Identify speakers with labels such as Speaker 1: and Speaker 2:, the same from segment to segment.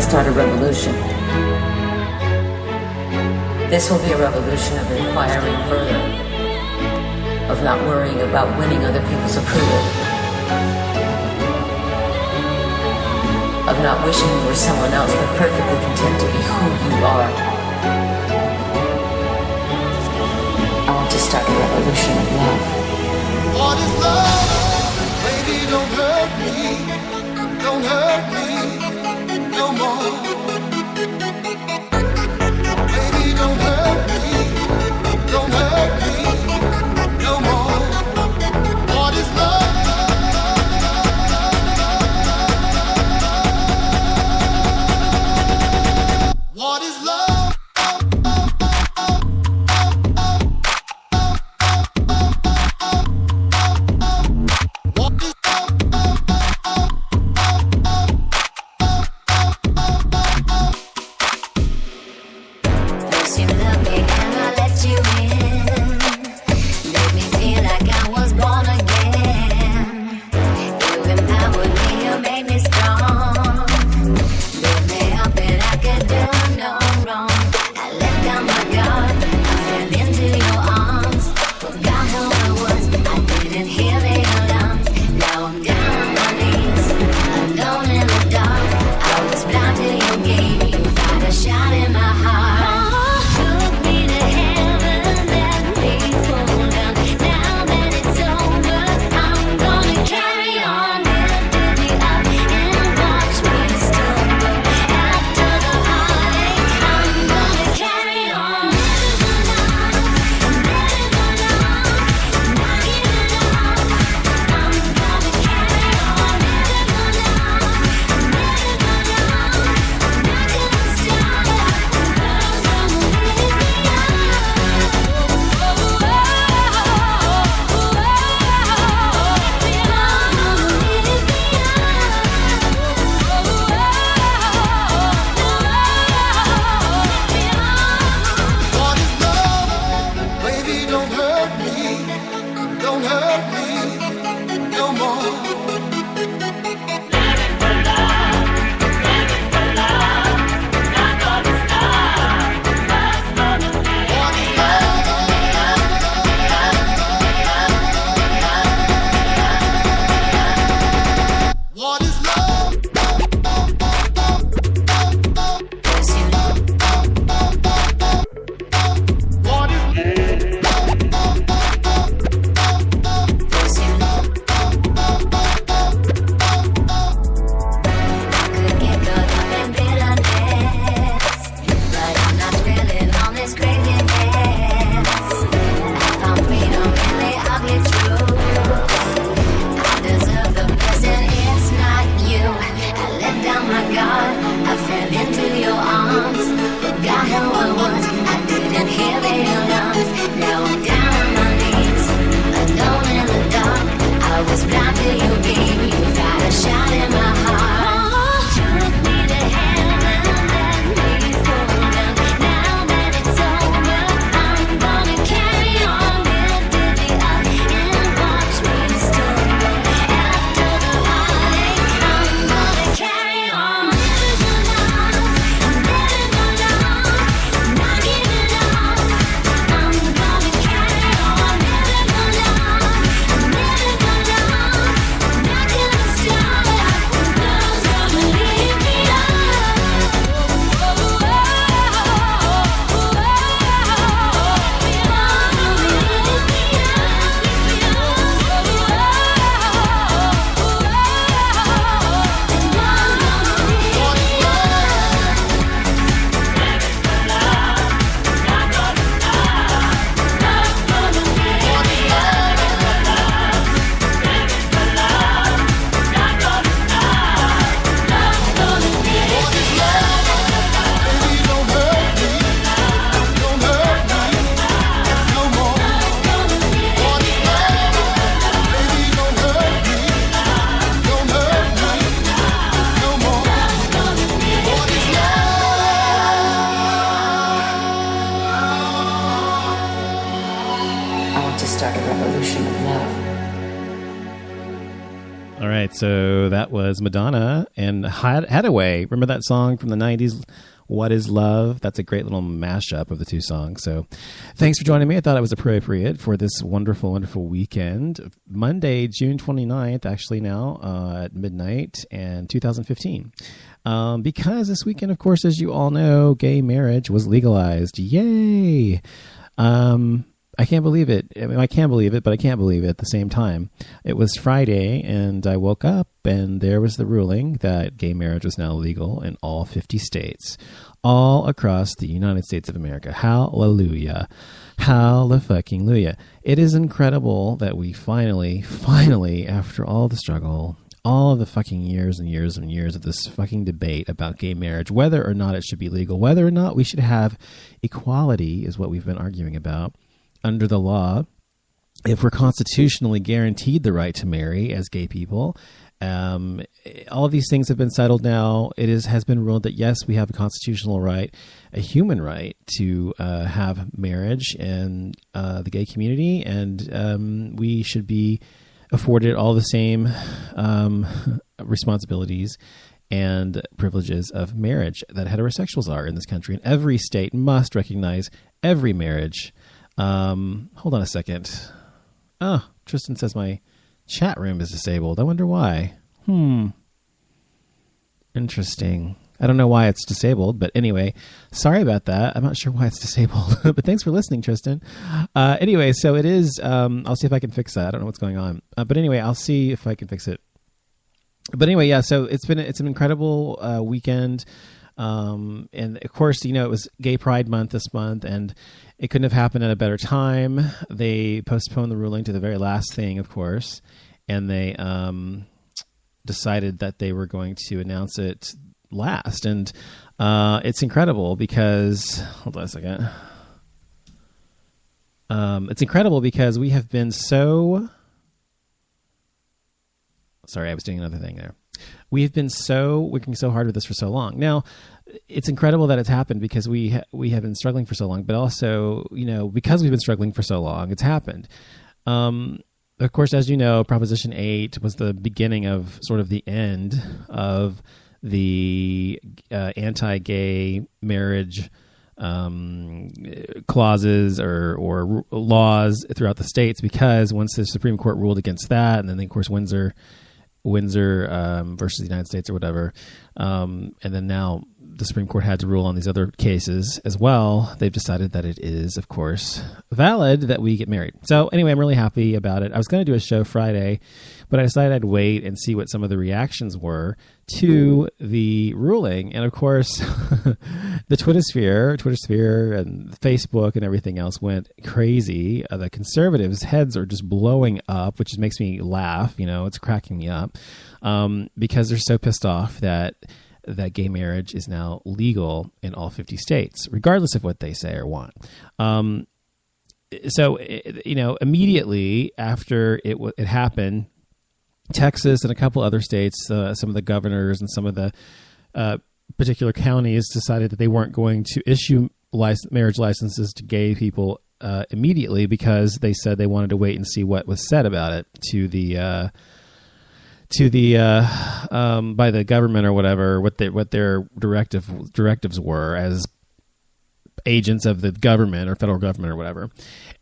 Speaker 1: start a revolution. This will be a revolution of inquiring further, of not worrying about winning other people's approval, of not wishing you were someone else, but perfectly content to be who you are. I want to start a revolution of love.
Speaker 2: What is love? Baby, don't hurt me. Don't hurt me no more. Baby, don't hurt me. Don't hurt me no more. What is love? What is love?
Speaker 1: start a revolution of love.
Speaker 3: All right, so that was Madonna and Hathaway. Remember that song from the 90s, What Is Love? That's a great little mashup of the two songs. So thanks for joining me. I thought it was appropriate for this wonderful, wonderful weekend. Monday, June 29th, actually now at midnight, and 2015. Because this weekend, of course, as you all know, gay marriage was legalized. Yay! I can't believe it. I mean, I can believe it, but I can't believe it at the same time. It was Friday, and I woke up, and there was the ruling that gay marriage was now legal in all 50 states, all across the United States of America. Hallelujah. Hallelujah. It is incredible that we finally, after all the struggle, all of the fucking years and years and years of this fucking debate about gay marriage, whether or not it should be legal, whether or not we should have equality is what we've been arguing about. Under the law, if we're constitutionally guaranteed the right to marry as gay people, all of these things have been settled now. It has been ruled that, yes, we have a constitutional right, a human right to have marriage in the gay community, and we should be afforded all the same responsibilities and privileges of marriage that heterosexuals are in this country. And every state must recognize every marriage. Hold on a second. Oh, Tristan says my chat room is disabled. I wonder why. Interesting. I don't know why it's disabled, but anyway, sorry about that. I'm not sure why it's disabled, but thanks for listening, Tristan. Anyway, so it is, I'll see if I can fix that. I don't know what's going on. But anyway, I'll see if I can fix it. But anyway, yeah, so it's an incredible weekend. And of course, you know, it was Gay Pride Month this month, and it couldn't have happened at a better time. They postponed the ruling to the very last thing, of course, and they decided that they were going to announce it last. And it's incredible because, hold on a second. It's incredible because we have been so... Sorry, I was doing another thing there. We've been working so hard with this for so long. Now, it's incredible that it's happened because we have been struggling for so long, but also, you know, because we've been struggling for so long, it's happened. Of course, as you know, Proposition 8 was the beginning of sort of the end of the anti-gay marriage clauses or laws throughout the states, because once the Supreme Court ruled against that, and then, of course, Windsor versus the United States or whatever. And then now the Supreme Court had to rule on these other cases as well. They've decided that it is, of course, valid that we get married. So anyway, I'm really happy about it. I was going to do a show Friday, but I decided I'd wait and see what some of the reactions were to the ruling. And of course, the Twitter sphere and Facebook and everything else went crazy. The conservatives' heads are just blowing up, which makes me laugh. You know, it's cracking me up because they're so pissed off that gay marriage is now legal in all 50 states, regardless of what they say or want. So, you know, immediately after it happened, Texas and a couple other states, some of the governors and some of the particular counties decided that they weren't going to issue marriage licenses to gay people immediately, because they said they wanted to wait and see what was said about it by the government or whatever, what their directives were as agents of the government or federal government or whatever.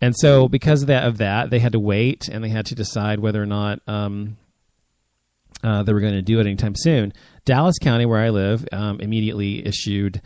Speaker 3: And so because of that, they had to wait, and they had to decide whether or not they were going to do it anytime soon. Dallas County, where I live, immediately issued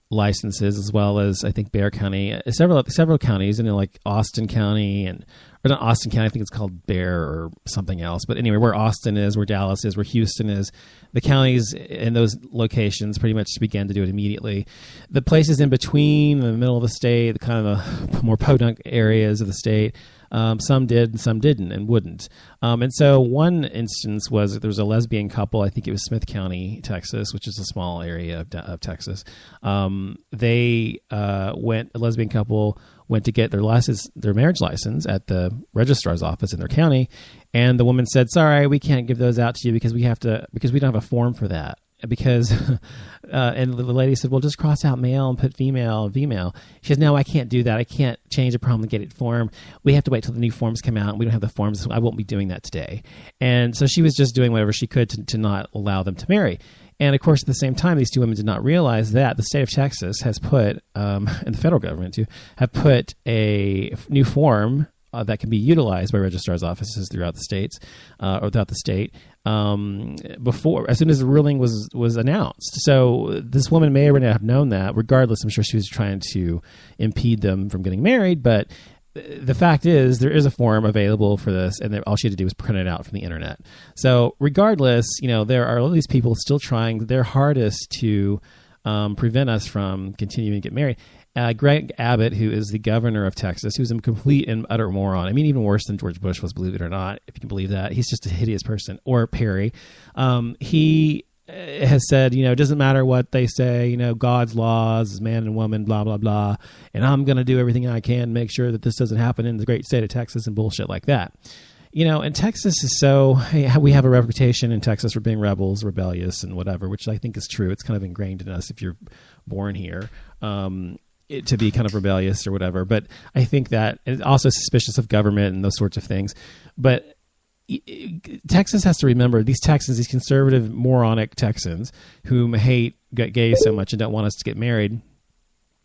Speaker 3: licenses, as well as I think Bexar County, several counties, and like Austin County or not Austin County, I think it's called Bear or something else. But anyway, where Austin is, where Dallas is, where Houston is, the counties in those locations pretty much began to do it immediately. The places in between, in the middle of the state, the kind of the more podunk areas of the state, some did and some didn't and wouldn't. And so one instance was there was a lesbian couple, I think it was Smith County, Texas, which is a small area of Texas. A lesbian couple went to get their marriage license at the registrar's office in their county. And the woman said, sorry, we can't give those out to you because we don't have a form for that. because and the lady said, well, just cross out male and put female. She says, no, I can't do that. I can't change a promulgated form. We have to wait till the new forms come out. We don't have the forms, so I won't be doing that today. And so she was just doing whatever she could to not allow them to marry. And of course, at the same time, these two women did not realize that the state of Texas has put, and the federal government too, have put a new form that can be utilized by registrar's offices throughout the states or throughout the state as soon as the ruling was announced. So this woman may or may not have known that. Regardless, I'm sure she was trying to impede them from getting married. But the fact is, there is a form available for this, and all she had to do was print it out from the internet. So regardless, there are all these people still trying their hardest to prevent us from continuing to get married. Greg Abbott, who is the governor of Texas, who's a complete and utter moron. I mean, even worse than George Bush was, believe it or not, if you can believe that. He's just a hideous person. Or Perry. He has said, it doesn't matter what they say, God's laws is man and woman, blah, blah, blah. And I'm going to do everything I can to make sure that this doesn't happen in the great state of Texas and bullshit like that. And Texas is we have a reputation in Texas for being rebels, rebellious, and whatever, which I think is true. It's kind of ingrained in us if you're born here. To be kind of rebellious or whatever. But I think that it's also suspicious of government and those sorts of things. But Texas has to remember these Texans, these conservative, moronic Texans who hate gays so much and don't want us to get married,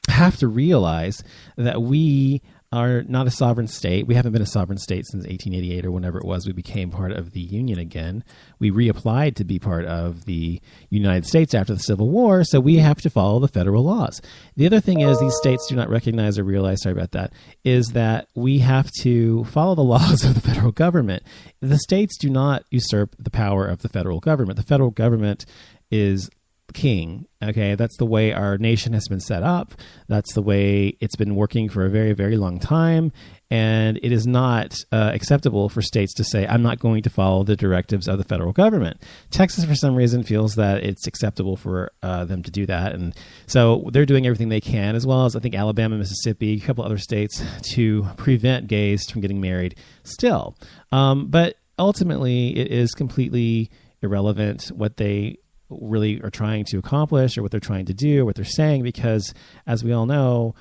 Speaker 3: have to realize that we are not a sovereign state. We haven't been a sovereign state since 1888 or whenever it was we became part of the Union again. We reapplied to be part of the United States after the Civil War, so we have to follow the federal laws. The other thing is these states do not recognize or realize, sorry about that, is that we have to follow the laws of the federal government. The states do not usurp the power of the federal government. The federal government is king. Okay, that's the way our nation has been set up. That's the way it's been working for a very, very long time. And it is not acceptable for states to say, I'm not going to follow the directives of the federal government. Texas, for some reason, feels that it's acceptable for them to do that. And so they're doing everything they can, as well as I think Alabama, Mississippi, a couple other states, to prevent gays from getting married still. But ultimately, it is completely irrelevant what they really are trying to accomplish or what they're trying to do, or what they're saying, because as we all know,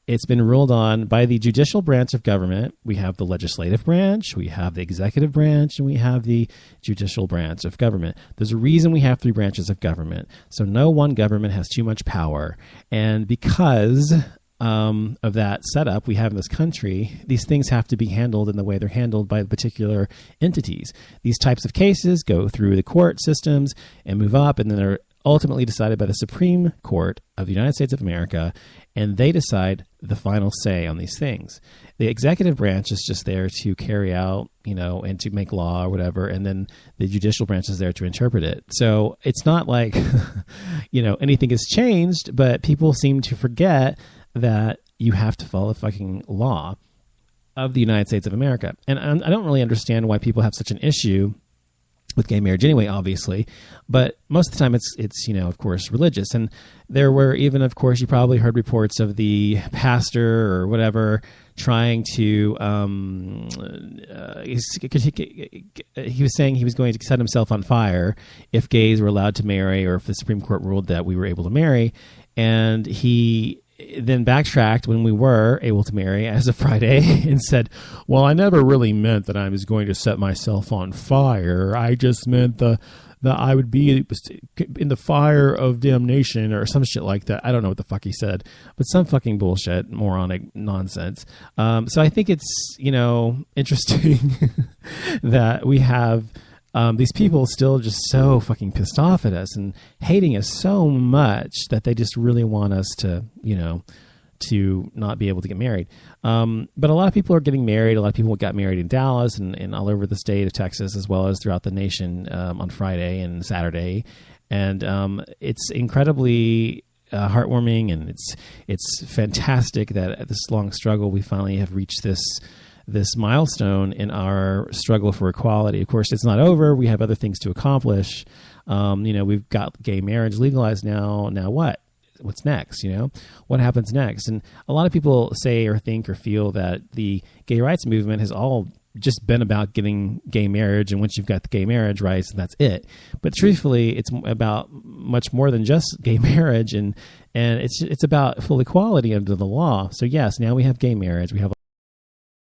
Speaker 3: it's been ruled on by the judicial branch of government. We have the legislative branch, we have the executive branch, and we have the judicial branch of government. There's a reason we have three branches of government. So no one government has too much power. And because of that setup we have in this country, these things have to be handled in the way they're handled by particular entities. These types of cases go through the court systems and move up, and then they're ultimately decided by the Supreme Court of the United States of America, and they decide the final say on these things. The executive branch is just there to carry out, and to make law or whatever, and then the judicial branch is there to interpret it. So it's not like, anything has changed, but people seem to forget that you have to follow the fucking law of the United States of America. And I don't really understand why people have such an issue with gay marriage anyway, obviously, but most of the time it's of course, religious. And there were even, of course, you probably heard reports of the pastor or whatever trying to, he was saying he was going to set himself on fire if gays were allowed to marry, or if the Supreme Court ruled that we were able to marry. And he then backtracked when we were able to marry as of Friday and said, well, I never really meant that I was going to set myself on fire. I just meant that I would be in the fire of damnation or some shit like that. I don't know what the fuck he said, but some fucking bullshit, moronic nonsense. So I think it's, interesting that we have these people still just so fucking pissed off at us and hating us so much that they just really want us to, to not be able to get married. But a lot of people are getting married. A lot of people got married in Dallas and all over the state of Texas, as well as throughout the nation on Friday and Saturday. And it's incredibly heartwarming, and it's fantastic that at this long struggle we finally have reached this milestone in our struggle for equality. Of course, it's not over. We have other things to accomplish. We've got gay marriage legalized now. Now what? What's next? What happens next? And a lot of people say or think or feel that the gay rights movement has all just been about getting gay marriage, and once you've got the gay marriage rights, that's it. But truthfully, it's about much more than just gay marriage, and it's about full equality under the law. So yes, now we have gay marriage. We have